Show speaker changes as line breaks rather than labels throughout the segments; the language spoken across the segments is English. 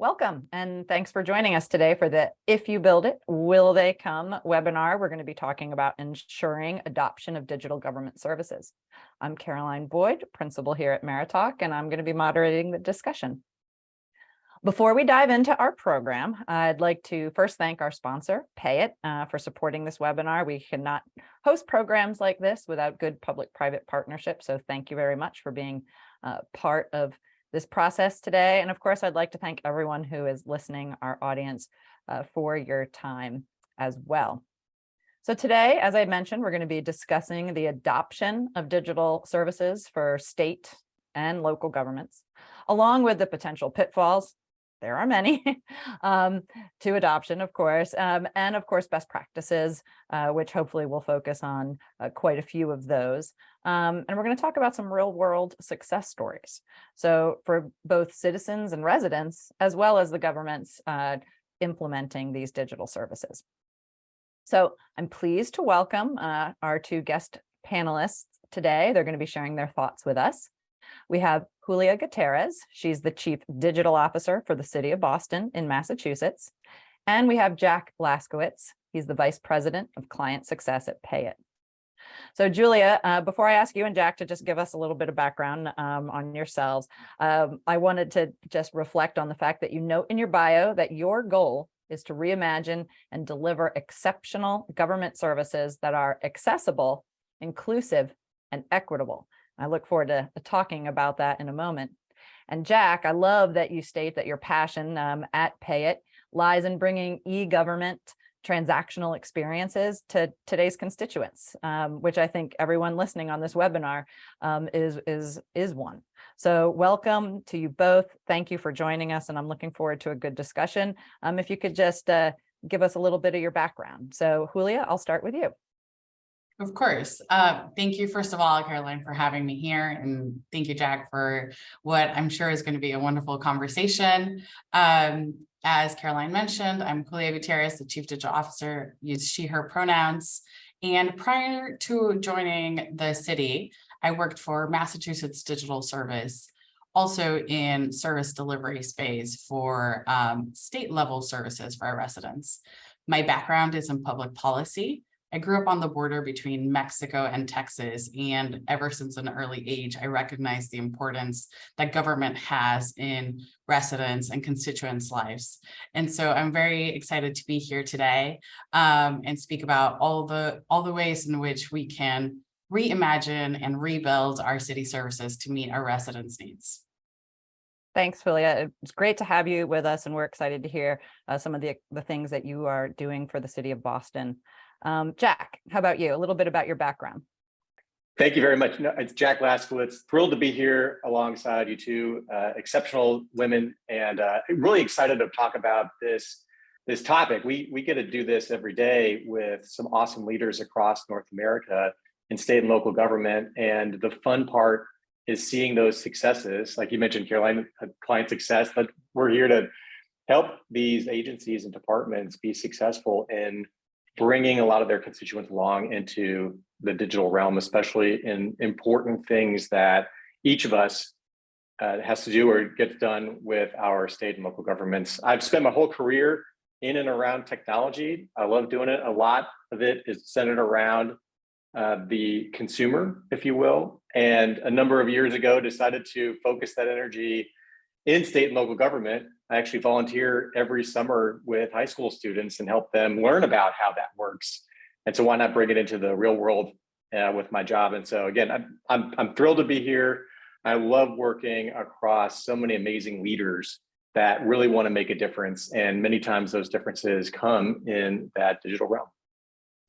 Welcome, and thanks for joining us today for the If You Build It, Will They Come webinar. We're going to be talking about ensuring adoption of digital government services. I'm Caroline Boyd, principal here at Meritalk, and I'm going to be moderating the discussion. Before we dive into our program, I'd like to first thank our sponsor, Payit, for supporting this webinar. We cannot host programs like this without good public-private partnerships, so thank you very much for being part of this process today. And of course, I'd like to thank everyone who is listening, our audience, for your time as well. So today, as I mentioned, we're going to be discussing the adoption of digital services for state and local governments, along with the potential pitfalls. There are many to adoption, of course, and of course, best practices, which hopefully we'll focus on quite a few of those. And we're going to talk about some real world success stories. So for both citizens and residents, as well as the governments implementing these digital services. So I'm pleased to welcome our two guest panelists today. They're going to be sharing their thoughts with us. We have Julia Gutierrez. She's the Chief Digital Officer for the City of Boston in Massachusetts. And we have Jack Laskowitz. He's the Vice President of Client Success at Payit. So Julia, before I ask you and Jack to just give us a little bit of background on yourselves, I wanted to just reflect on the fact that you note in your bio that your goal is to reimagine and deliver exceptional government services that are accessible, inclusive, and equitable. I look forward to talking about that in a moment. And Jack, I love that you state that your passion at Payit lies in bringing e-government transactional experiences to today's constituents, which I think everyone listening on this webinar is one. So welcome to you both. Thank you for joining us, and I'm looking forward to a good discussion. If you could just give us a little bit of your background. So Julia, I'll start with you.
Of course. Thank you, first of all, Caroline, for having me here. And thank you, Jack, for what I'm sure is going to be a wonderful conversation. As Caroline mentioned, I'm Julia Gutierrez, the Chief Digital Officer, use she, her pronouns. And prior to joining the city, I worked for Massachusetts Digital Service, also in service delivery space for state level services for our residents. My background is in public policy. I grew up on the border between Mexico and Texas, and ever since an early age, I recognized the importance that government has in residents' and constituents' lives. And so I'm very excited to be here today and speak about all the ways in which we can reimagine and rebuild our city services to meet our residents' needs.
Thanks, Julia. It's great to have you with us, and we're excited to hear some of the things that you are doing for the city of Boston. Jack, how about you? A little bit about your background.
Thank you very much. It's Jack Laskowitz. Thrilled to be here alongside you two exceptional women, and really excited to talk about this topic. We get to do this every day with some awesome leaders across North America in state and local government, and the fun part is seeing those successes. Like you mentioned, Caroline, client success, but we're here to help these agencies and departments be successful in bringing a lot of their constituents along into the digital realm, especially in important things that each of us has to do or gets done with our state and local governments. I've spent my whole career in and around technology. I love doing it. A lot of it is centered around the consumer, if you will. And a number of years ago, decided to focus that energy in state and local government. I actually volunteer every summer with high school students and help them learn about how that works. And so why not bring it into the real world with my job? And so again, I'm thrilled to be here. I love working across so many amazing leaders that really want to make a difference. And many times those differences come in that digital realm.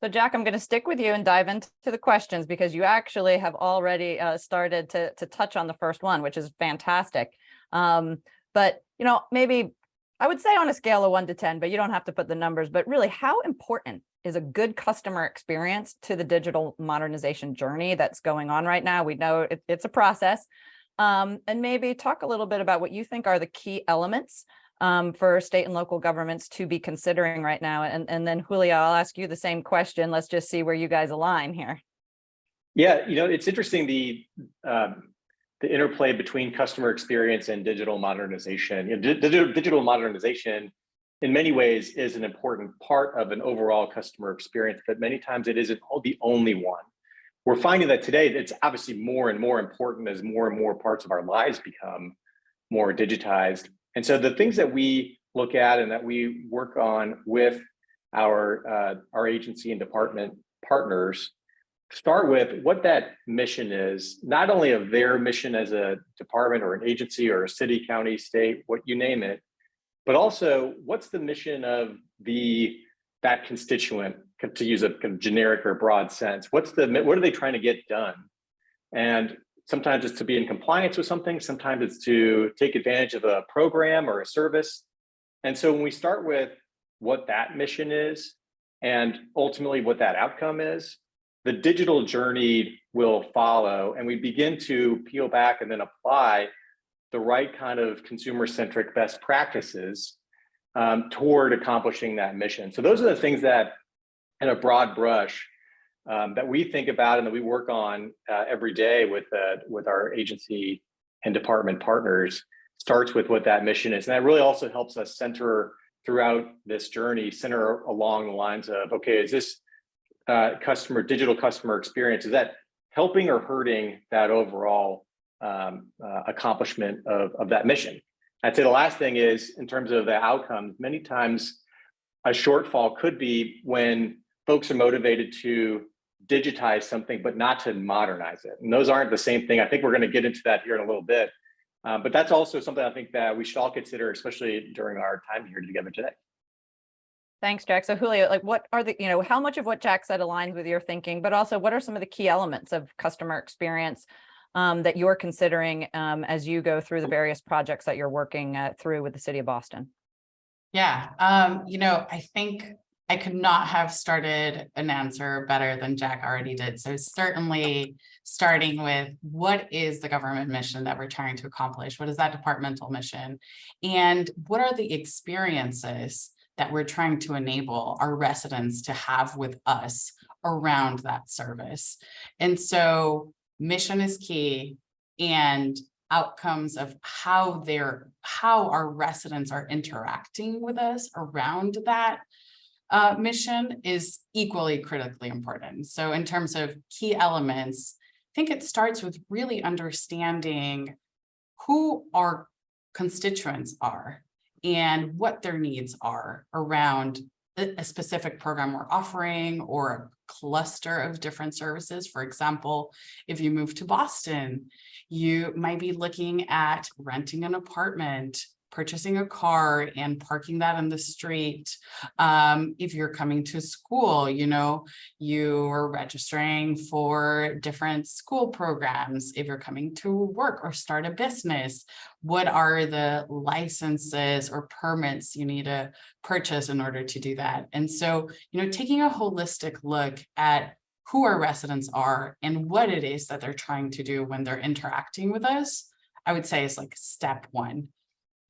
So Jack, I'm going to stick with you and dive into the questions, because you actually have already started to touch on the first one, which is fantastic. But, you know, maybe I would say on a scale of 1 to 10, but you don't have to put the numbers, but really, how important is a good customer experience to the digital modernization journey that's going on right now? We know it's a process. And maybe talk a little bit about what you think are the key elements for state and local governments to be considering right now. And then Julia, I'll ask you the same question. Let's just see where you guys align here.
Yeah, you know, it's interesting. the interplay between customer experience and digital modernization. Digital modernization in many ways is an important part of an overall customer experience, but many times it isn't the only one. We're finding that today it's obviously more and more important as more and more parts of our lives become more digitized. And so the things that we look at and that we work on with our agency and department partners start with what that mission is, not only of their mission as a department or an agency or a city, county, state, what you name it, but also what's the mission of that constituent, to use a kind of generic or broad sense. What are they trying to get done? And sometimes it's to be in compliance with something, sometimes it's to take advantage of a program or a service. And so when we start with what that mission is and ultimately what that outcome is, the digital journey will follow, and we begin to peel back and then apply the right kind of consumer-centric best practices toward accomplishing that mission. So those are the things that, in a broad brush, that we think about and that we work on every day with our agency and department partners, starts with what that mission is. And that really also helps us center throughout this journey, center along the lines of, okay, is this digital customer experience, is that helping or hurting that overall accomplishment of that mission? I'd say the last thing is, in terms of the outcomes, many times a shortfall could be when folks are motivated to digitize something, but not to modernize it. And those aren't the same thing. I think we're going to get into that here in a little bit. But that's also something I think that we should all consider, especially during our time here together today.
Thanks, Jack. So Julio, like what are the, how much of what Jack said aligns with your thinking, but also what are some of the key elements of customer experience that you're considering as you go through the various projects that you're working through with the city of Boston?
Yeah, I think I could not have started an answer better than Jack already did. So certainly starting with what is the government mission that we're trying to accomplish? What is that departmental mission? And what are the experiences that we're trying to enable our residents to have with us around that service? And so mission is key, and outcomes of how our residents are interacting with us around that mission is equally critically important. So in terms of key elements, I think it starts with really understanding who our constituents are and what their needs are around a specific program we're offering or a cluster of different services. For example, if you move to Boston, you might be looking at renting an apartment, purchasing a car and parking that in the street. If you're coming to school, you are registering for different school programs. If you're coming to work or start a business, what are the licenses or permits you need to purchase in order to do that? And so, taking a holistic look at who our residents are and what it is that they're trying to do when they're interacting with us, I would say is like step one.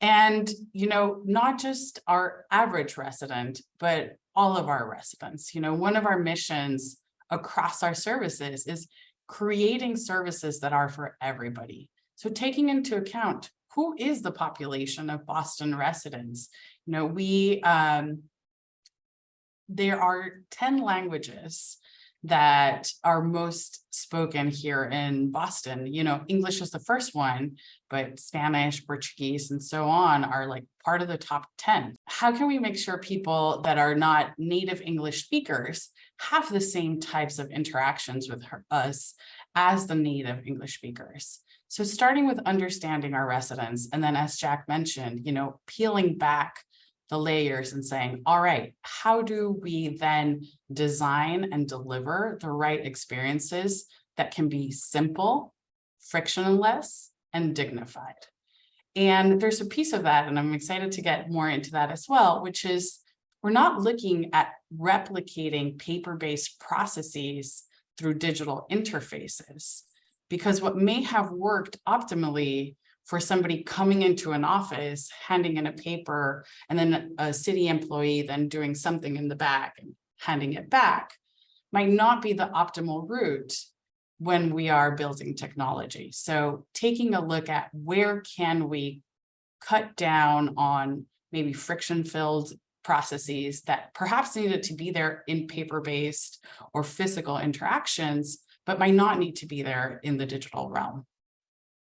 And, not just our average resident, but all of our residents. One of our missions across our services is creating services that are for everybody. So taking into account who is the population of Boston residents. There are 10 languages that are most spoken here in Boston. English is the first one, but Spanish, Portuguese, and so on are like part of the top 10. How can we make sure people that are not native English speakers have the same types of interactions with us as the native English speakers? So starting with understanding our residents, and then as Jack mentioned, peeling back the layers and saying, all right, how do we then design and deliver the right experiences that can be simple, frictionless, and dignified? And there's a piece of that, and I'm excited to get more into that as well, which is we're not looking at replicating paper-based processes through digital interfaces, because what may have worked optimally for somebody coming into an office, handing in a paper, and then a city employee then doing something in the back and handing it back, might not be the optimal route when we are building technology. So taking a look at where can we cut down on maybe friction-filled processes that perhaps needed to be there in paper-based or physical interactions, but might not need to be there in the digital realm.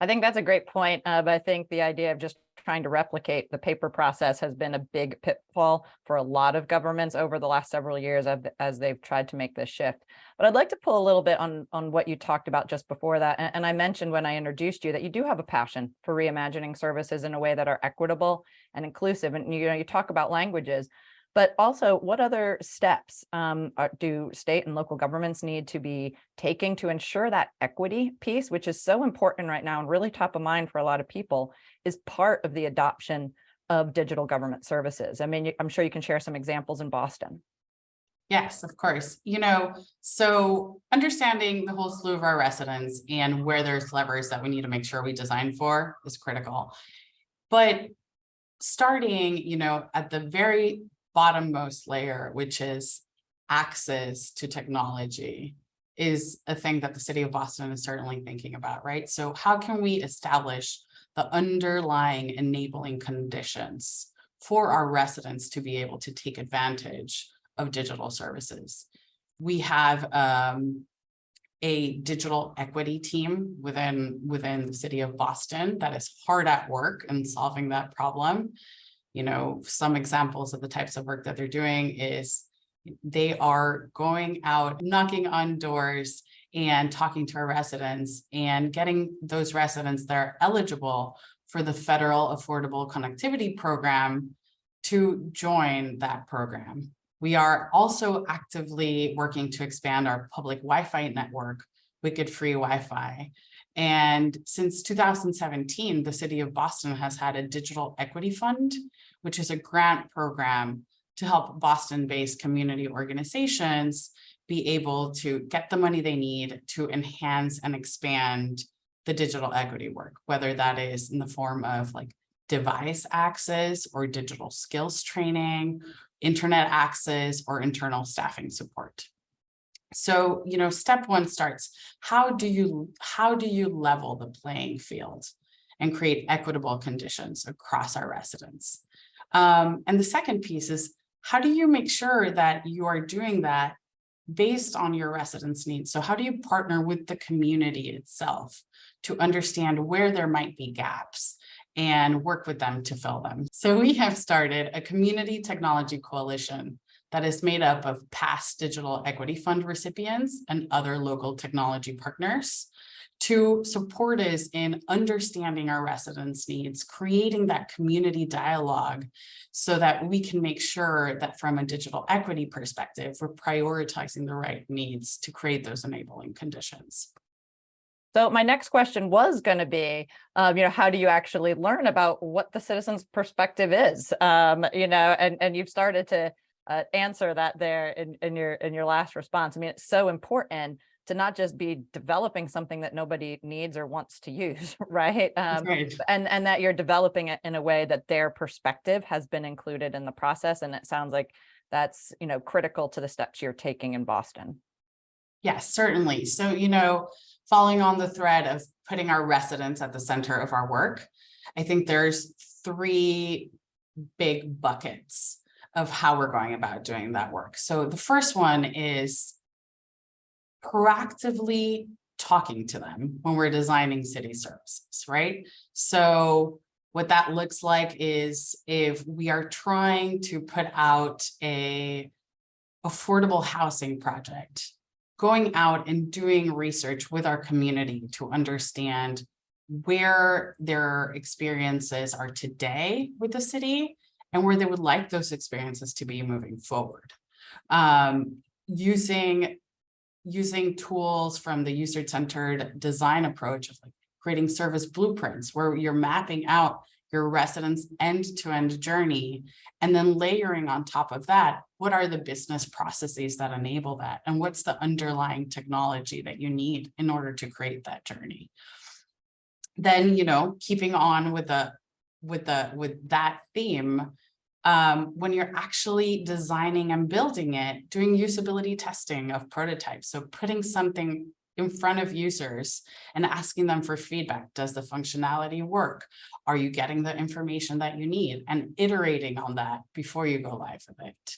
I think that's a great point. But I think the idea of just trying to replicate the paper process has been a big pitfall for a lot of governments over the last several years as they've tried to make this shift. But I'd like to pull a little bit on what you talked about just before that. And I mentioned when I introduced you that you do have a passion for reimagining services in a way that are equitable and inclusive. And you talk about languages, but also what other steps do state and local governments need to be taking to ensure that equity piece, which is so important right now and really top of mind for a lot of people, is part of the adoption of digital government services? I mean, I'm sure you can share some examples in Boston.
Yes, of course. So understanding the whole slew of our residents and where there's levers that we need to make sure we design for is critical. But starting, at the very bottommost layer, which is access to technology, is a thing that the city of Boston is certainly thinking about, right? So how can we establish the underlying enabling conditions for our residents to be able to take advantage of digital services? We have a digital equity team within the city of Boston that is hard at work in solving that problem. Some examples of the types of work that they're doing is they are going out, knocking on doors and talking to our residents and getting those residents that are eligible for the federal Affordable Connectivity Program to join that program. We are also actively working to expand our public Wi-Fi network, Wicked Free Wi-Fi. And since 2017, the city of Boston has had a digital equity fund, which is a grant program to help Boston-based community organizations be able to get the money they need to enhance and expand the digital equity work, whether that is in the form of like device access or digital skills training, internet access, or internal staffing support. So, step one starts, how do you level the playing field and create equitable conditions across our residents? And the second piece is, how do you make sure that you are doing that based on your residents' needs? So how do you partner with the community itself to understand where there might be gaps and work with them to fill them? So we have started a community technology coalition that is made up of past Digital Equity Fund recipients and other local technology partners to support us in understanding our residents' needs, creating that community dialogue so that we can make sure that from a digital equity perspective, we're prioritizing the right needs to create those enabling conditions.
So my next question was going to be, how do you actually learn about what the citizen's perspective is? And you've started to answer that there in your last response. I mean, it's so important to not just be developing something that nobody needs or wants to use, right?
Right.
And that you're developing it in a way that their perspective has been included in the process. And it sounds like that's, critical to the steps you're taking in Boston.
Yes, certainly. So, following on the thread of putting our residents at the center of our work, I think there's three big buckets of how we're going about doing that work. So the first one is proactively talking to them when we're designing city services, right? So what that looks like is if we are trying to put out a affordable housing project, going out and doing research with our community to understand where their experiences are today with the city and where they would like those experiences to be moving forward. Using tools from the user-centered design approach of like creating service blueprints where you're mapping out your residents' end-to-end journey, and then layering on top of that, what are the business processes that enable that? And what's the underlying technology that you need in order to create that journey? Then, keeping on with that theme, when you're actually designing and building it, doing usability testing of prototypes. So putting something in front of users and asking them for feedback. Does the functionality work? Are you getting the information that you need? And iterating on that before you go live with it.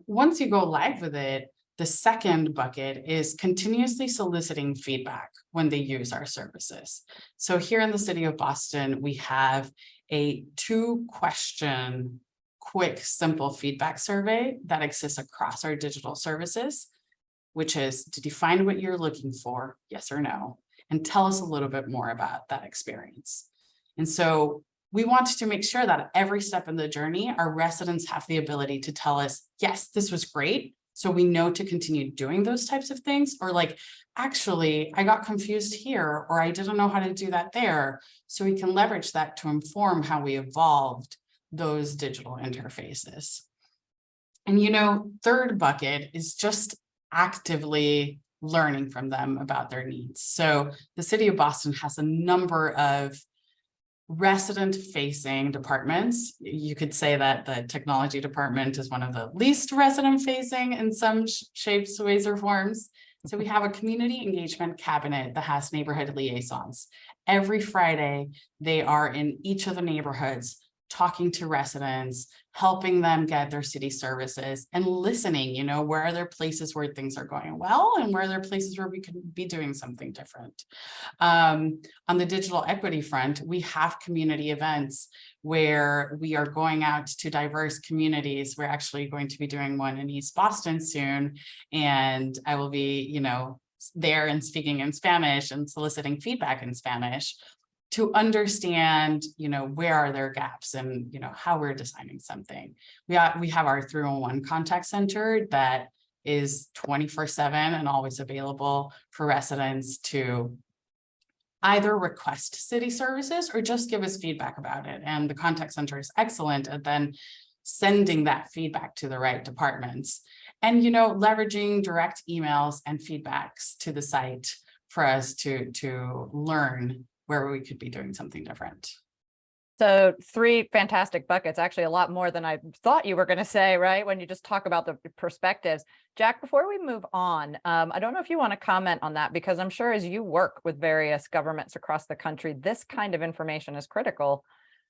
Once you go live with it, the second bucket is continuously soliciting feedback when they use our services. So here in the city of Boston, we have a 2-question, quick, simple feedback survey that exists across our digital services, which is to define what you're looking for, yes or no, and tell us a little bit more about that experience. And so we want to make sure that every step in the journey, our residents have the ability to tell us, yes, this was great. So we know to continue doing those types of things, or like, actually, I got confused here, or I didn't know how to do that there. So we can leverage that to inform how we evolved those digital interfaces. And third bucket is just actively learning from them about their needs. So the city of Boston has a number of resident-facing departments. You could say that the technology department is one of the least resident-facing in some shapes, ways, or forms. So we have a community engagement cabinet that has neighborhood liaisons. Every Friday, they are in each of the neighborhoods, talking to residents, helping them get their city services, and listening, where are there places where things are going well, and where are there places where we could be doing something different. On the digital equity front, we have community events where we are going out to diverse communities. We're actually going to be doing one in East Boston soon, and I will be, there and speaking in Spanish and soliciting feedback in Spanish to understand, where are their gaps and, how we're designing something. We have our 301 contact center that is 24/7 and always available for residents to either request city services or just give us feedback about it. And the contact center is excellent at then sending that feedback to the right departments. And, leveraging direct emails and feedbacks to the site for us to learn where we could be doing something different.
So 3 fantastic buckets, actually a lot more than I thought you were going to say, right? When you just talk about the perspectives. Jack, before we move on, I don't know if you want to comment on that, because I'm sure as you work with various governments across the country, this kind of information is critical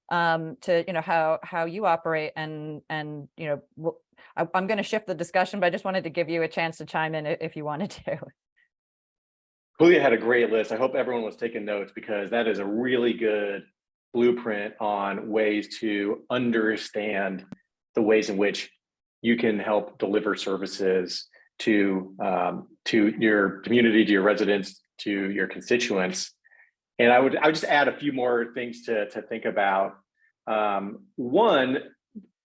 to, how you operate. And I'm going to shift the discussion, but I just wanted to give you a chance to chime in if you wanted to.
Julia had a great list. I hope everyone was taking notes, because that is a really good blueprint on ways to understand the ways in which you can help deliver services to your community, to your residents, to your constituents. And I would just add a few more things to think about. One,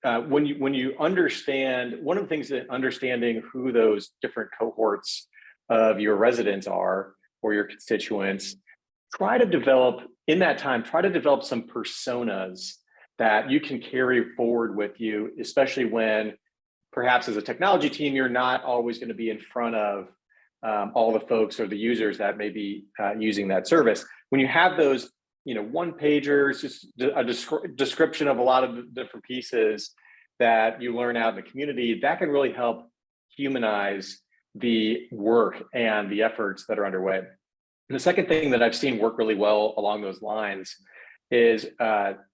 when you understand, one of the things that understanding who those different cohorts of your residents are, or your constituents, try to develop some personas that you can carry forward with you, especially when perhaps as a technology team, you're not always going to be in front of all the folks or the users that may be using that service. When you have those, one pagers, just a description of a lot of the different pieces that you learn out in the community, that can really help humanize the work and the efforts that are underway. And the second thing that I've seen work really well along those lines is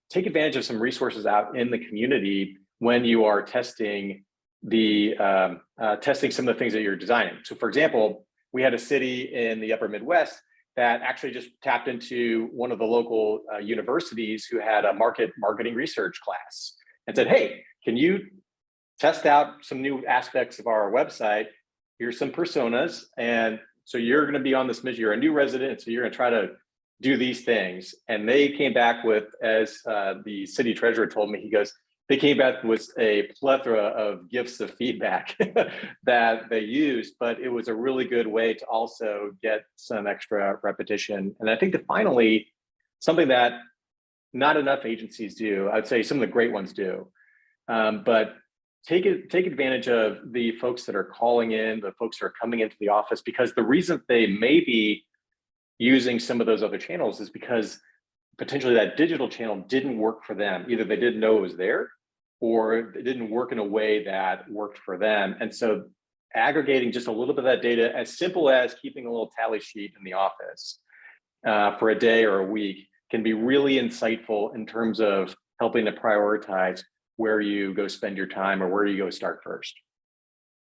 take advantage of some resources out in the community when you are testing testing some of the things that you're designing. So for example, we had a city in the upper Midwest that actually just tapped into one of the local universities who had a marketing research class and said, hey, can you test out some new aspects of our website? Here's some personas. And so you're going to be on this mission. You're a new resident, so you're going to try to do these things. And they came back with, as the city treasurer told me, he goes, they came back with a plethora of gifts of feedback that they used, but it was a really good way to also get some extra repetition. And I think that finally, something that not enough agencies do, I'd say some of the great ones do, but take advantage of the folks that are calling in, the folks that are coming into the office, because the reason they may be using some of those other channels is because potentially that digital channel didn't work for them. Either they didn't know it was there, or it didn't work in a way that worked for them. And so aggregating just a little bit of that data, as simple as keeping a little tally sheet in the office for a day or a week, can be really insightful in terms of helping to prioritize where you go spend your time or where you go start first.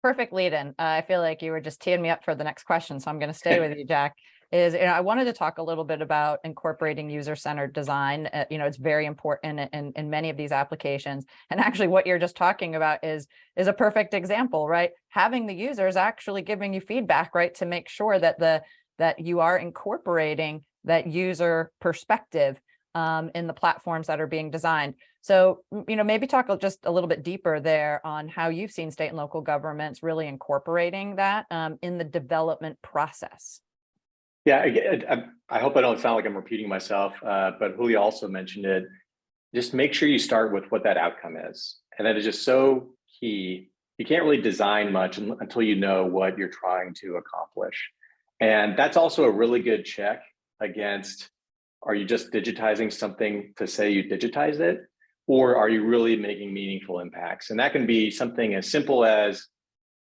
Perfect lead in. I feel like you were just teeing me up for the next question, so I'm going to stay with you, Jack. I wanted to talk a little bit about incorporating user-centered design. It's very important in many of these applications. And actually what you're just talking about is a perfect example, right? Having the users actually giving you feedback, right? To make sure that that you are incorporating that user perspective in the platforms that are being designed. So, maybe talk just a little bit deeper there on how you've seen state and local governments really incorporating that in the development process.
Yeah, I hope I don't sound like I'm repeating myself, but Julio also mentioned it. Just make sure you start with what that outcome is. And that is just so key. You can't really design much until you know what you're trying to accomplish. And that's also a really good check against, are you just digitizing something to say you digitized it? Or are you really making meaningful impacts? And that can be something as simple as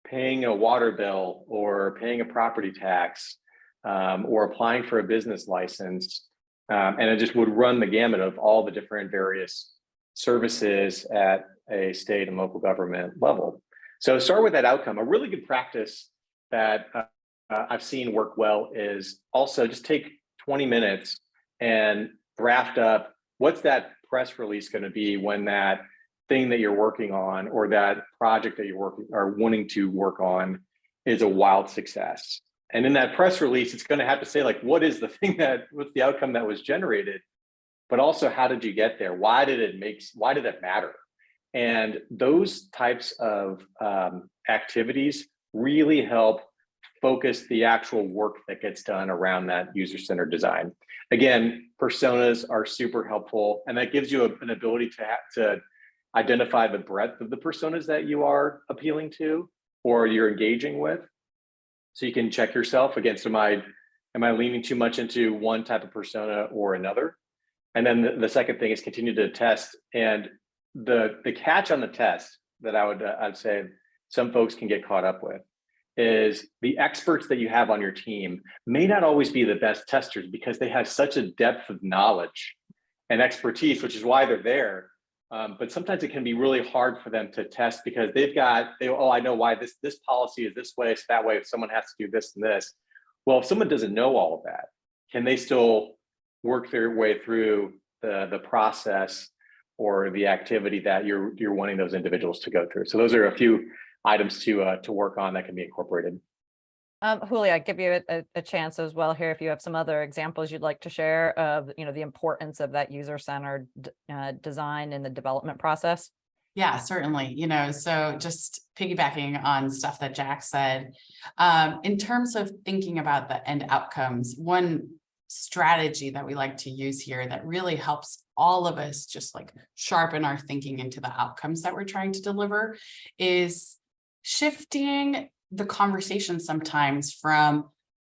paying a water bill or paying a property tax or applying for a business license. And it just would run the gamut of all the different various services at a state and local government level. So start with that outcome. A really good practice that I've seen work well is also just take 20 minutes and draft up, what's that press release going to be when that thing that you're working on or that project that you're working or wanting to work on is a wild success. And in that press release, it's going to have to say, like, what's the outcome that was generated, but also how did you get there? Why did it matter? And those types of activities really help focus the actual work that gets done around that user-centered design. Again, personas are super helpful, and that gives you an ability to identify the breadth of the personas that you are appealing to or you're engaging with. So you can check yourself against, am I leaning too much into one type of persona or another? And then the second thing is continue to test. And the catch on the test that I'd say some folks can get caught up with is the experts that you have on your team may not always be the best testers because they have such a depth of knowledge and expertise, which is why they're there. But sometimes it can be really hard for them to test because I know why this policy is this way, it's that way, if someone has to do this and this. Well, if someone doesn't know all of that, can they still work their way through the process or the activity that you're wanting those individuals to go through? So those are a few items to work on that can be incorporated.
Julio, I give you a chance as well here if you have some other examples you'd like to share of the importance of that user-centered design in the development process.
Yeah, certainly. So just piggybacking on stuff that Jack said, in terms of thinking about the end outcomes, one strategy that we like to use here that really helps all of us just like sharpen our thinking into the outcomes that we're trying to deliver is shifting the conversation sometimes from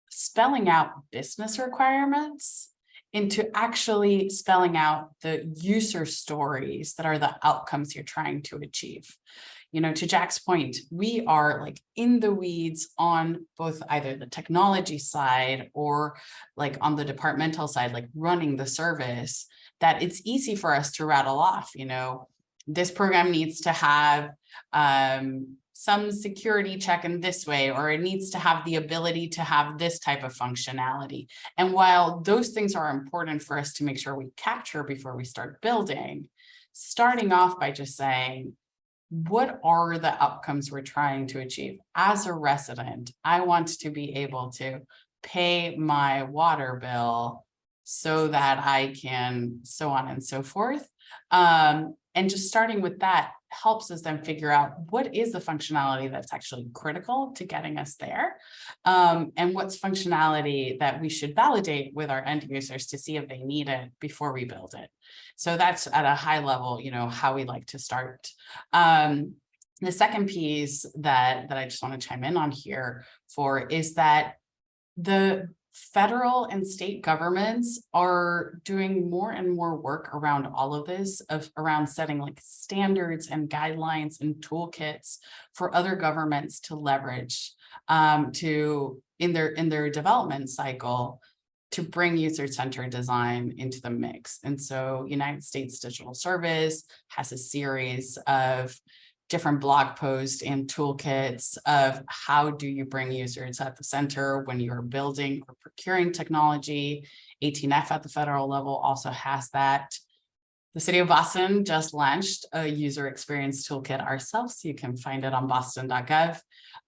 spelling out business requirements into actually spelling out the user stories that are the outcomes you're trying to achieve. To Jack's point, we are like in the weeds on both either the technology side or like on the departmental side, like running the service, that it's easy for us to rattle off, this program needs to have some security check in this way, or it needs to have the ability to have this type of functionality. And while those things are important for us to make sure we capture before we start building, starting off by just saying, what are the outcomes we're trying to achieve? As a resident, I want to be able to pay my water bill so that I can so on and so forth. And just starting with that helps us then figure out what is the functionality that's actually critical to getting us there, and what's functionality that we should validate with our end users to see if they need it before we build it. So that's at a high level, how we like to start. The second piece that I just want to chime in on here for is that the Federal and state governments are doing more and more work around all of this, around setting like standards and guidelines and toolkits for other governments to leverage in their development cycle to bring user-centered design into the mix. And so United States Digital Service has a series of different blog posts and toolkits of how do you bring users at the center when you're building or procuring technology. 18F at the federal level also has that. The city of Boston just launched a user experience toolkit ourselves. So you can find it on boston.gov.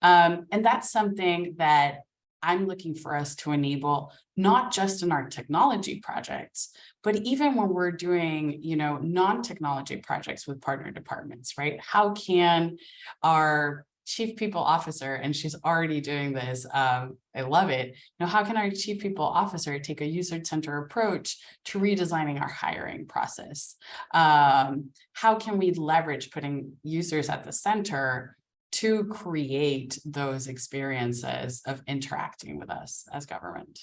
And that's something that I'm looking for us to enable, not just in our technology projects, but even when we're doing, non-technology projects with partner departments, right? How can our chief people officer, and she's already doing this, I love it. How can our chief people officer take a user-centered approach to redesigning our hiring process? How can we leverage putting users at the center to create those experiences of interacting with us as government?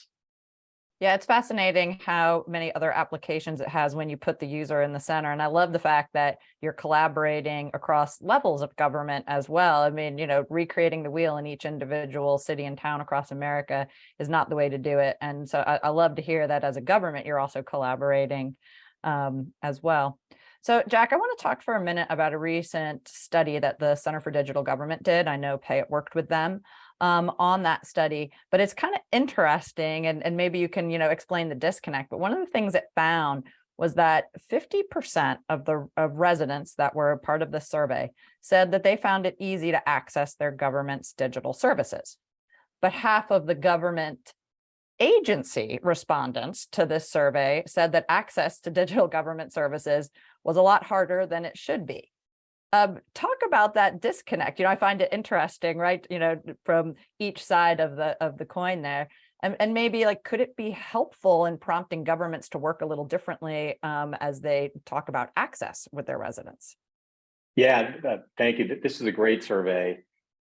Yeah, it's fascinating how many other applications it has when you put the user in the center. And I love the fact that you're collaborating across levels of government as well. I mean, recreating the wheel in each individual city and town across America is not the way to do it. And so I love to hear that as a government, you're also collaborating as well. So Jack, I want to talk for a minute about a recent study that the Center for Digital Government did. I know Payet worked with them on that study, but it's kind of interesting, and maybe you can, explain the disconnect. But one of the things it found was that 50% of residents that were part of the survey said that they found it easy to access their government's digital services. But half of the government agency respondents to this survey said that access to digital government services was a lot harder than it should be. Talk about that disconnect. I find it interesting, right? From each side of the coin there, and maybe could it be helpful in prompting governments to work a little differently as they talk about access with their residents?
Yeah, thank you. This is a great survey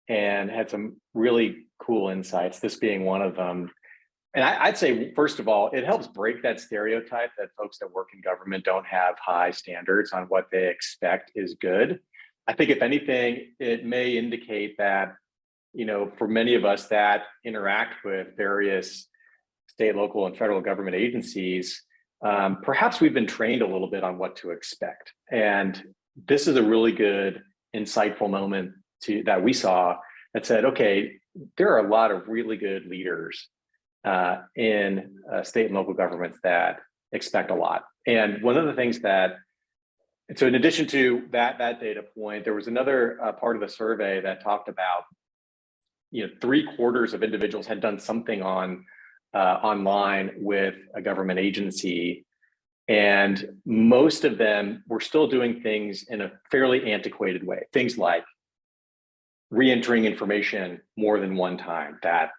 and had some really cool insights, this being one of them. And I'd say, first of all, it helps break that stereotype that folks that work in government don't have high standards on what they expect is good. I think if anything, it may indicate that, for many of us that interact with various state, local, and federal government agencies, perhaps we've been trained a little bit on what to expect. And this is a really good, insightful moment that we saw that said, okay, there are a lot of really good leaders in state and local governments that expect a lot. And one of the things so in addition to that data point, there was another part of the survey that talked about, 3/4 of individuals had done something online with a government agency. And most of them were still doing things in a fairly antiquated way. Things like re-entering information more than one time, that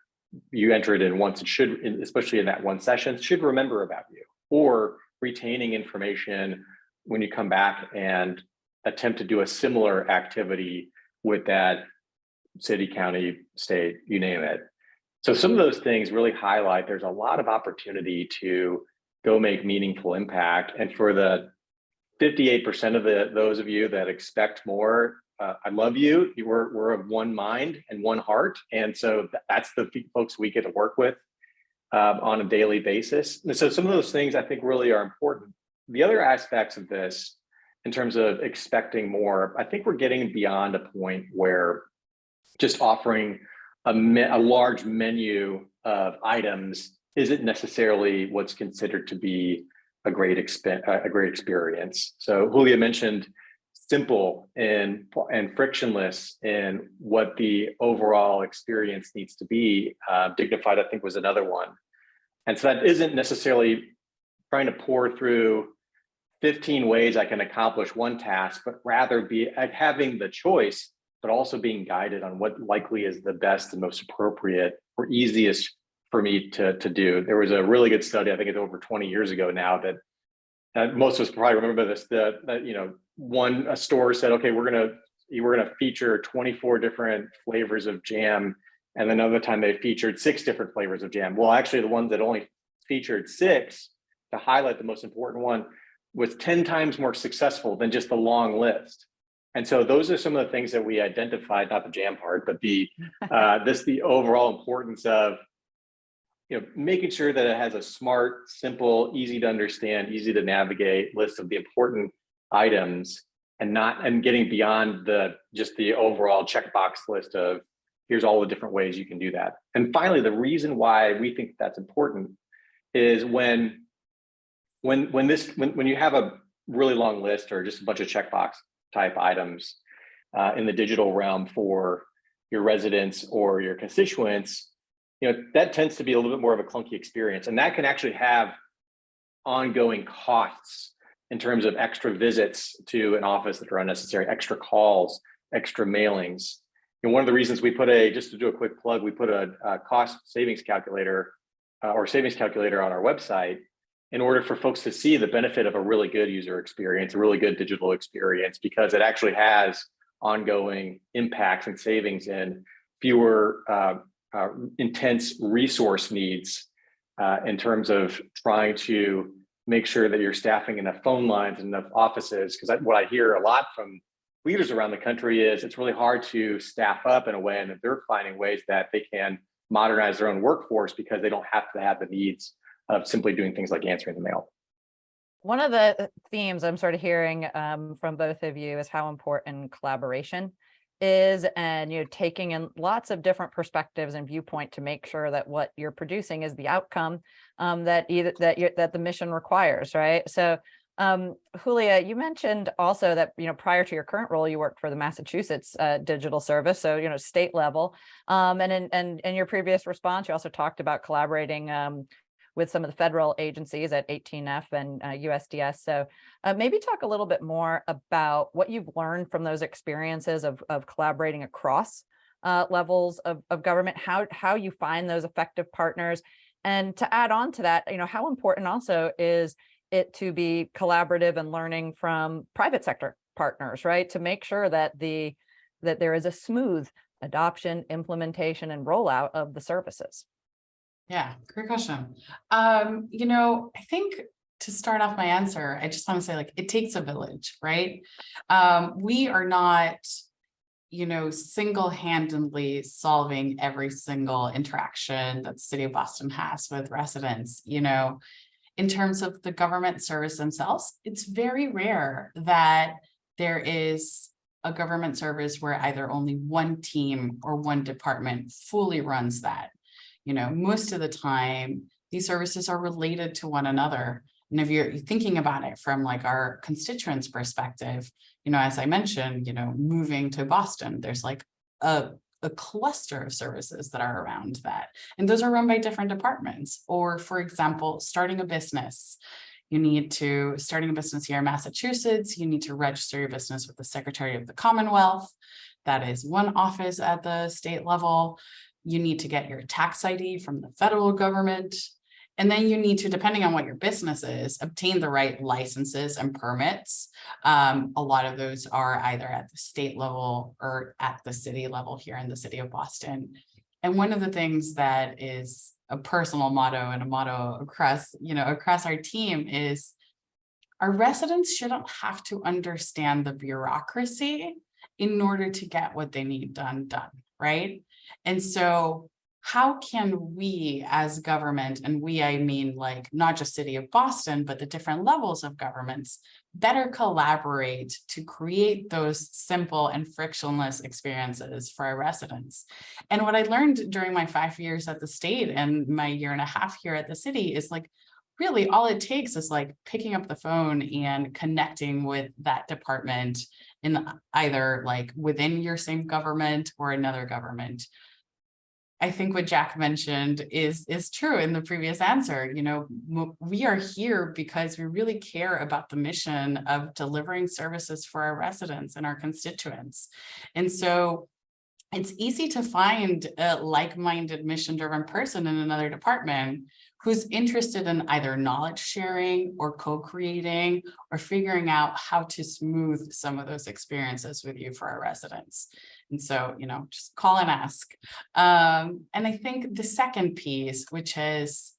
you enter it in once, it should, especially in that one session, should remember about you, or retaining information when you come back and attempt to do a similar activity with that city, county, state, you name it. So some of those things really highlight there's a lot of opportunity to go make meaningful impact. And for the 58% of those of you that expect more, I love you. We're of one mind and one heart. And so that's the folks we get to work with on a daily basis. And so some of those things I think really are important. The other aspects of this, in terms of expecting more, I think we're getting beyond a point where just offering a large menu of items isn't necessarily what's considered to be a great experience. So Julia mentioned simple and frictionless in what the overall experience needs to be. Dignified, I think, was another one. And so that isn't necessarily trying to pour through 15 ways I can accomplish one task, but rather be having the choice, but also being guided on what likely is the best and most appropriate or easiest for me to do. There was a really good study, I think it's over 20 years ago now, that most of us probably remember this, a store said, okay, we're gonna feature 24 different flavors of jam And then another time they featured 6 different flavors of jam. Well, actually the ones that only featured 6, to highlight the most important one, was 10 times more successful than just the long list. And so those are some of the things that we identified, not the jam part, but the the overall importance of making sure that it has a smart, simple, easy to understand, easy to navigate list of the important items, and getting beyond just the overall checkbox list of here's all the different ways you can do that. And finally, the reason why we think that's important is when you have a really long list or just a bunch of checkbox type items in the digital realm for your residents or your constituents, that tends to be a little bit more of a clunky experience, and that can actually have ongoing costs in terms of extra visits to an office that are unnecessary, extra calls, extra mailings. And one of the reasons we put just to do a quick plug, we put a cost savings calculator or savings calculator on our website in order for folks to see the benefit of a really good user experience, a really good digital experience, because it actually has ongoing impacts and savings in fewer intense resource needs in terms of trying to make sure that you're staffing enough phone lines and enough offices. Because what I hear a lot from leaders around the country is it's really hard to staff up in a way, and that they're finding ways that they can modernize their own workforce because they don't have to have the needs of simply doing things like answering the mail.
One of the themes I'm sort of hearing from both of you is how important collaboration is, and taking in lots of different perspectives and viewpoint to make sure that what you're producing is the outcome that the mission requires, right? So Julia, you mentioned also that prior to your current role, you worked for the Massachusetts Digital Service, so state level, and in your previous response, you also talked about collaborating with some of the federal agencies at 18F and USDS. So maybe talk a little bit more about what you've learned from those experiences of collaborating across levels of government, how you find those effective partners. And to add on to that, how important also is it to be collaborative and learning from private sector partners, right? To make sure that there is a smooth adoption, implementation, and rollout of the services.
Yeah, great question. I think to start off my answer, I just want to say, it takes a village, right? We are not, single-handedly solving every single interaction that the city of Boston has with residents. In terms of the government service themselves, it's very rare that there is a government service where either only one team or one department fully runs that. Most of the time, these services are related to one another. And if you're thinking about it from our constituents' perspective, as I mentioned, moving to Boston, there's a cluster of services that are around that. And those are run by different departments. Or, for example, starting a business. Starting a business here in Massachusetts, you need to register your business with the Secretary of the Commonwealth. That is one office at the state level. You need to get your tax ID from the federal government. And then you need to, depending on what your business is, obtain the right licenses and permits. A lot of those are either at the state level or at the city level here in the city of Boston. And one of the things that is a personal motto and a motto across our team is our residents shouldn't have to understand the bureaucracy in order to get what they need done, right? And so how can we as government, and I mean not just City of Boston, but the different levels of governments, better collaborate to create those simple and frictionless experiences for our residents? And what I learned during my 5 years at the state and my 1.5 years here at the city is really all it takes is picking up the phone and connecting with that department in either within your same government or another government. I think what Jack mentioned is true in the previous answer. We are here because we really care about the mission of delivering services for our residents and our constituents. And so it's easy to find a like-minded mission-driven person in another department who's interested in either knowledge sharing or co-creating or figuring out how to smooth some of those experiences with you for our residents. And so, just call and ask. And I think the second piece, which is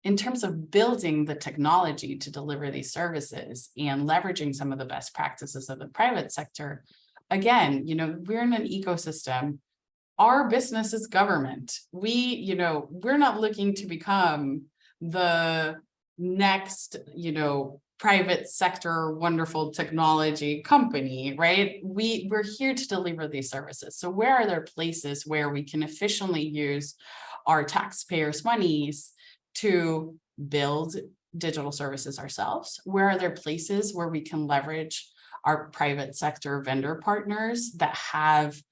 in terms of building the technology to deliver these services and leveraging some of the best practices of the private sector, again, we're in an ecosystem. Our business is government. We're not looking to become the next, private sector wonderful technology company, right? We're here to deliver these services. So where are there places where we can efficiently use our taxpayers' monies to build digital services ourselves? Where are there places where we can leverage our private sector vendor partners that have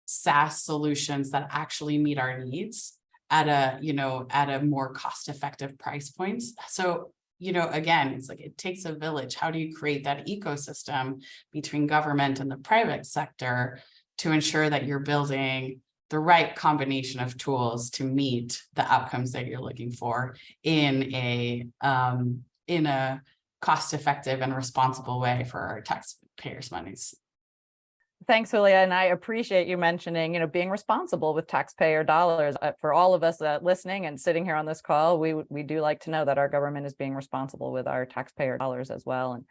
SaaS solutions that actually meet our needs at a more cost-effective price points? So, again, it's like it takes a village. How do you create that ecosystem between government and the private sector to ensure that you're building the right combination of tools to meet the outcomes that you're looking for in a cost-effective and responsible way for our taxpayers' monies?
Thanks, Julia. And I appreciate you mentioning, being responsible with taxpayer dollars. For all of us listening and sitting here on this call, we do like to know that our government is being responsible with our taxpayer dollars as well. And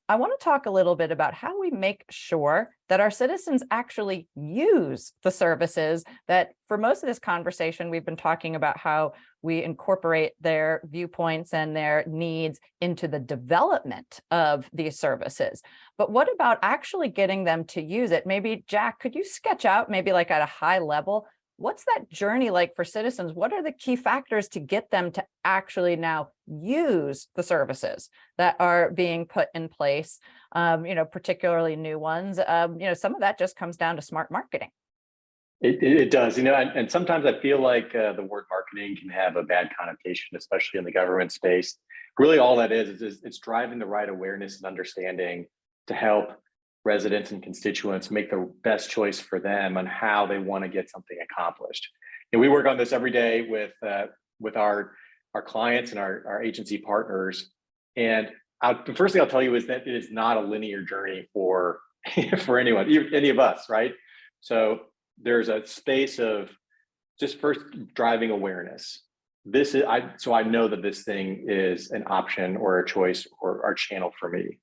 I want to talk a little bit about how we make sure that our citizens actually use the services that, for most of this conversation, we've been talking about how we incorporate their viewpoints and their needs into the development of these services. But what about actually getting them to use it? Maybe, Jack, could you sketch out, maybe like at a high level, what's that journey like for citizens? What are the key factors to get them to actually now use the services that are being put in place, particularly new ones? Some of that just comes down to smart marketing.
It does, and sometimes I feel like the word marketing can have a bad connotation, especially in the government space. Really, all that is it's driving the right awareness and understanding to help residents and constituents make the best choice for them on how they want to get something accomplished. And we work on this every day with our clients and our agency partners. And the first thing I'll tell you is that it is not a linear journey for anyone, any of us, right? So there's a space of just first driving awareness. So I know that this thing is an option or a choice or a channel for me.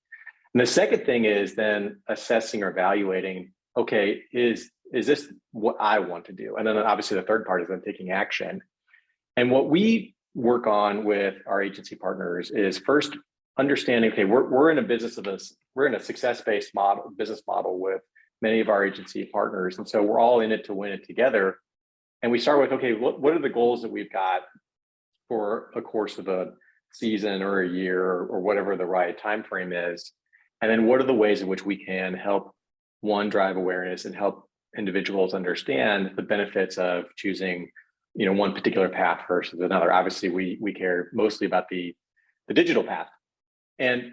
And the second thing is then assessing or evaluating, okay, is this what I want to do? And then obviously the third part is then taking action. And what we work on with our agency partners is first understanding, okay, we're in a business of this, we're in a success-based business model with many of our agency partners. And so we're all in it to win it together. And we start with, okay, what are the goals that we've got for a course of a season or a year or whatever the right time frame is? And then what are the ways in which we can help, one, drive awareness and help individuals understand the benefits of choosing, one particular path versus another. Obviously, we care mostly about the digital path. And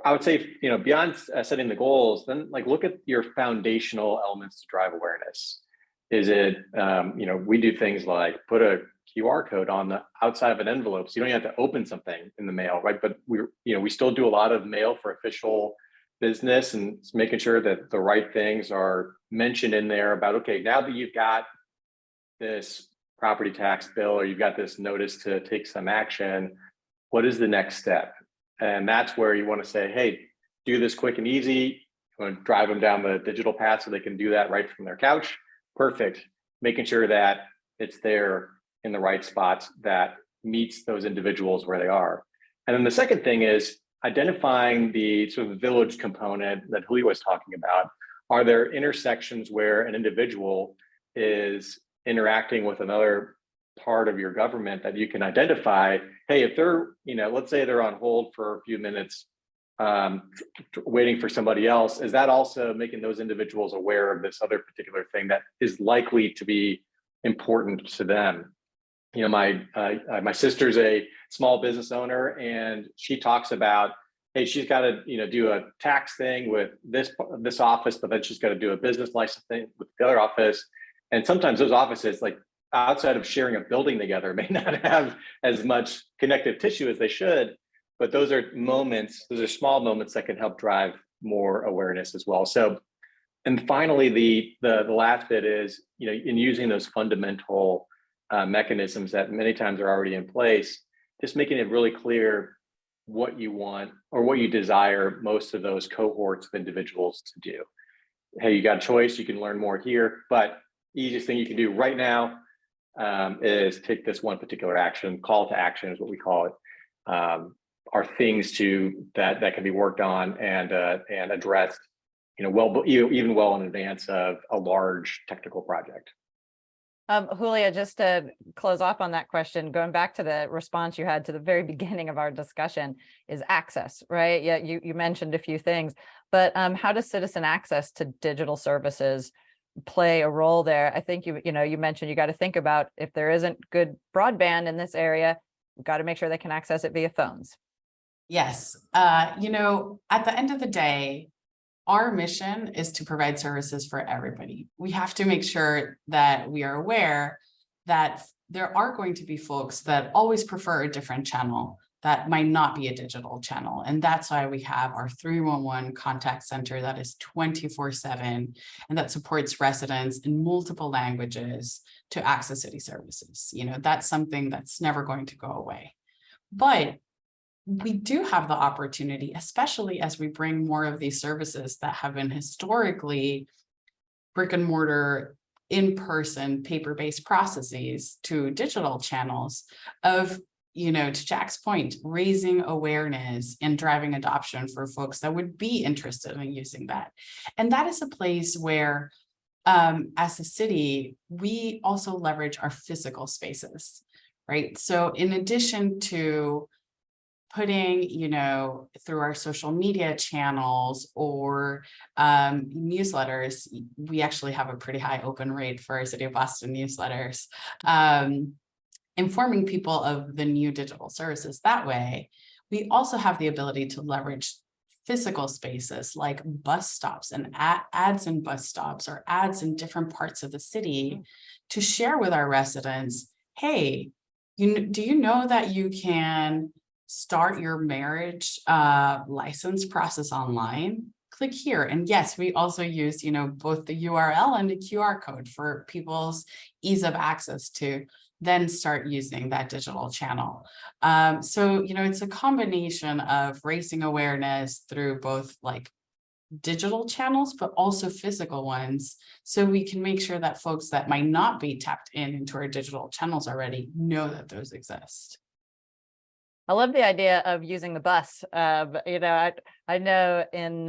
I would say, beyond setting the goals, then look at your foundational elements to drive awareness. Is it, we do things like put a QR code on the outside of an envelope, so you don't have to open something in the mail, right? But we still do a lot of mail for official business, and making sure that the right things are mentioned in there about, okay, now that you've got this property tax bill or you've got this notice to take some action, what is the next step? And that's where you want to say, hey, do this quick and easy. You want to drive them down the digital path so they can do that right from their couch. Perfect. Making sure that it's there in the right spots that meets those individuals where they are. And then the second thing is identifying the sort of village component that Julia was talking about. Are there intersections where an individual is interacting with another part of your government that you can identify? Hey, if they're, let's say they're on hold for a few minutes, waiting for somebody else, is that also making those individuals aware of this other particular thing that is likely to be important to them? My sister's a small business owner, and she talks about, hey, she's got to do a tax thing with this office, but then she's got to do a business license thing with the other office. And sometimes those offices, outside of sharing a building together, may not have as much connective tissue as they should. But those are small moments that can help drive more awareness as well. So And finally, the last bit is, in using those fundamental mechanisms that many times are already in place, just making it really clear what you want or what you desire most of those cohorts of individuals to do. Hey, you got a choice, you can learn more here, but easiest thing you can do right now is take this one particular action. Call to action is what we call it. Are things that can be worked on and addressed, even well in advance of a large technical project.
Julia, just to close off on that question, going back to the response you had to the very beginning of our discussion, is access, right? Yeah, you mentioned a few things, but how does citizen access to digital services play a role there? I think you mentioned you got to think about, if there isn't good broadband in this area, we've got to make sure they can access it via phones.
Yes. At the end of the day, our mission is to provide services for everybody. We have to make sure that we are aware that there are going to be folks that always prefer a different channel that might not be a digital channel. And that's why we have our 311 contact center that is 24/7 and that supports residents in multiple languages to access city services. That's something that's never going to go away. But we do have the opportunity, especially as we bring more of these services that have been historically brick and mortar, in-person, paper-based processes to digital channels of, to Jack's point, raising awareness and driving adoption for folks that would be interested in using that. And that is a place where, as a city, we also leverage our physical spaces, right? So in addition to putting, through our social media channels or newsletters, we actually have a pretty high open rate for our City of Boston newsletters, informing people of the new digital services that way. We also have the ability to leverage physical spaces like bus stops and ads in bus stops or ads in different parts of the city to share with our residents, hey, do you know that you can start your marriage license process online? Click here. And yes, we also use, both the URL and the QR code for people's ease of access to then start using that digital channel. So, it's a combination of raising awareness through both like digital channels, but also physical ones. So we can make sure that folks that might not be tapped into our digital channels already know that those exist.
I love the idea of using the bus. I know in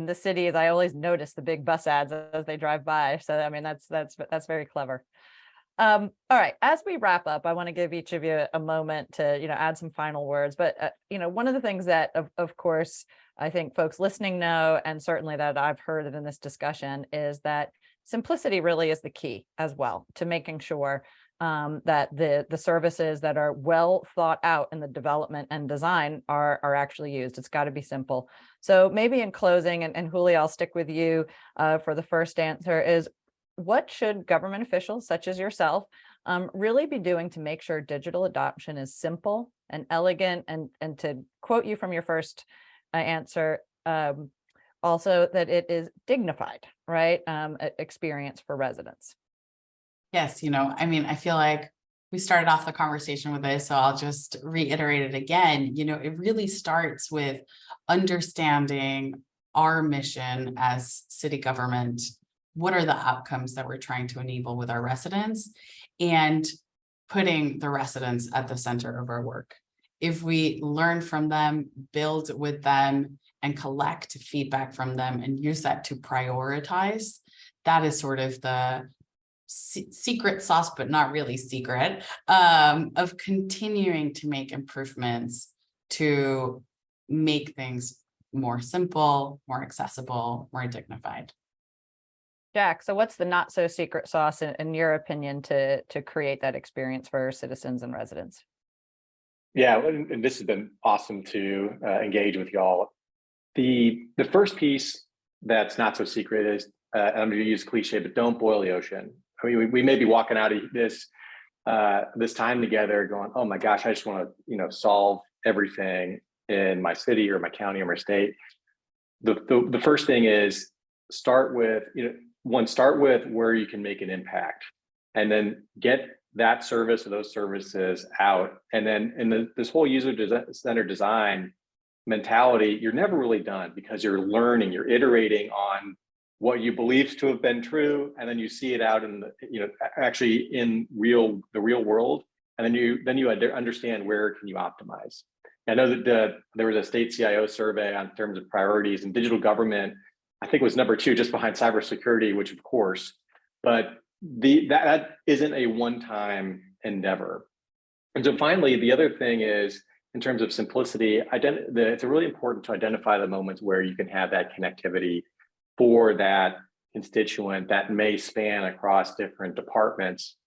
the cities, I always notice the big bus ads as they drive by. So I mean, that's very clever. All right, as we wrap up, I want to give each of you a moment to add some final words. But one of the things that of course I think folks listening know, and certainly that I've heard in this discussion, is that simplicity really is the key as well to making sure that the services that are well thought out in the development and design are actually used. It's got to be simple. So maybe in closing, and Julia, I'll stick with you for the first answer, is what should government officials such as yourself really be doing to make sure digital adoption is simple and elegant, and to quote you from your first answer, also that it is dignified, right? Experience for residents.
Yes, I feel like we started off the conversation with this, so I'll just reiterate it again. It really starts with understanding our mission as city government. What are the outcomes that we're trying to enable with our residents, and putting the residents at the center of our work. If we learn from them, build with them, and collect feedback from them and use that to prioritize, that is sort of the secret sauce, but not really secret, of continuing to make improvements to make things more simple, more accessible, more dignified.
Jack, so what's the not so secret sauce in your opinion to create that experience for citizens and residents?
Yeah, and this has been awesome to engage with y'all. The first piece that's not so secret is, I'm going to use cliche, but don't boil the ocean. I mean, we may be walking out of this time together going, oh my gosh, I just want to solve everything in my city or my county or my state. The first thing is start with, start with where you can make an impact, and then get that service or those services out. And then in this whole user-centered design mentality, you're never really done, because you're learning, you're iterating on what you believe to have been true, and then you see it out in the, actually in the real world, and then you understand where can you optimize. I know that there was a state CIO survey on terms of priorities, and digital government, I think, was number 2, just behind cybersecurity, which of course, but that isn't a one-time endeavor. And so finally, the other thing is, in terms of simplicity, it's really important to identify the moments where you can have that connectivity for that constituent that may span across different departments.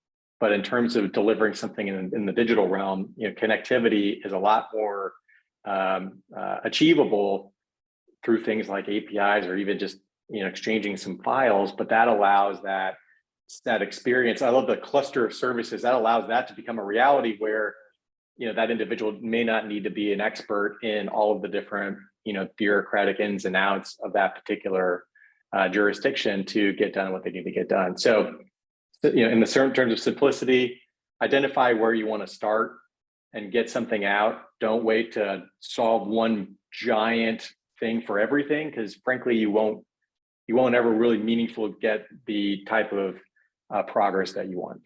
But in terms of delivering something in the digital realm, connectivity is a lot more achievable through things like APIs, or even just exchanging some files. But that allows that experience. I love the cluster of services that allows that to become a reality, where that individual may not need to be an expert in all of the different bureaucratic ins and outs of that particular jurisdiction to get done what they need to get done. So in the certain terms of simplicity, identify where you want to start and get something out. Don't wait to solve one giant thing for everything, because frankly, you won't ever really meaningfully get the type of progress that you want.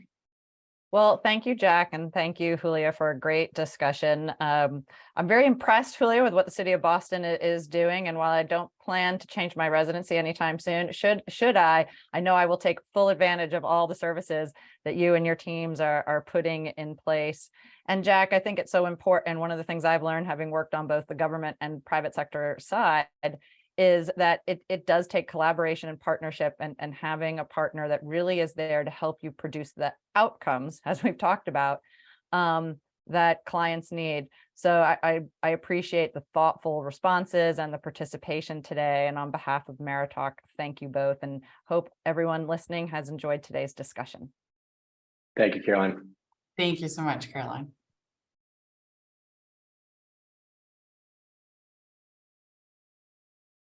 Well, thank you, Jack, and thank you, Julia, for a great discussion. I'm very impressed, Julia, with what the city of Boston is doing. And while I don't plan to change my residency anytime soon, should I know I will take full advantage of all the services that you and your teams are putting in place. And Jack, I think it's so important. One of the things I've learned, having worked on both the government and private sector side, is that it does take collaboration and partnership, and having a partner that really is there to help you produce the outcomes, as we've talked about, that clients need. So I appreciate the thoughtful responses and the participation today. And on behalf of Meritalk, thank you both, and hope everyone listening has enjoyed today's discussion.
Thank you, Caroline.
Thank you so much, Caroline.